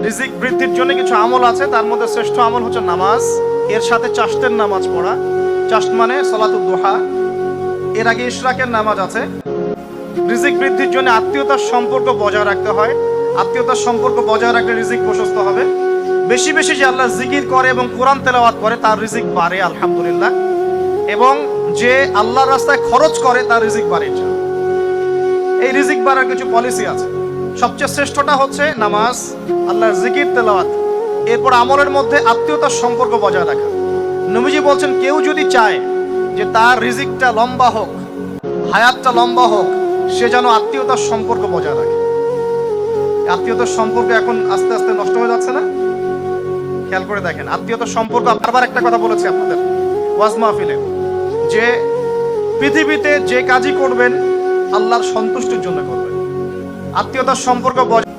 রিজিক বৃদ্ধির জন্য কিছু আমল আছে, তার মধ্যে শ্রেষ্ঠ আমল হচ্ছে নামাজ। এর সাথে চাশতের নামাজ পড়া। চাশত মানে সালাতুদ দুহা। এর আগে ইশরাকের নামাজ আছে। রিজিক বৃদ্ধির জন্য আত্মীয়তার সম্পর্ক বজায় রাখতে হয়। আত্মীয়তার সম্পর্ক বজায় রাখলে রিজিক প্রশস্ত হবে। বেশি বেশি যে আল্লাহর জিকির করে এবং কোরআন তেলাওয়াত করে তার রিজিক বাড়ে আলহামদুলিল্লাহ। এবং যে আল্লাহর রাস্তায় খরচ করে তার রিজিক বাড়ে। এই রিজিক বাড়ার কিছু পলিসি আছে। সবচেয়ে শ্রেষ্ঠটা হচ্ছে নামাজ, আল্লাহর জিকির, তেলাওয়াত। এরপর আমলের মধ্যে আত্মীয়তার সম্পর্ক বজায় রাখা। নবীজি বলছেন, কেউ যদি চায় যে তার রিজিকটা লম্বা হোক, হায়াতটা লম্বা হোক, সে যেন আত্মীয়তার সম্পর্ক বজায় রাখে। আত্মীয়তার সম্পর্ক এখন আস্তে আস্তে নষ্ট হয়ে যাচ্ছে না? খেয়াল করে দেখেন, আত্মীয়তার সম্পর্ক। আবার একটা কথা বলেছি আপনাদের ওয়াজ মাহফিলে, যে পৃথিবীতে যে কাজই করবেন আল্লাহর সন্তুষ্টির জন্য করবেন। আত্মীয়তার সম্পর্ক বজায়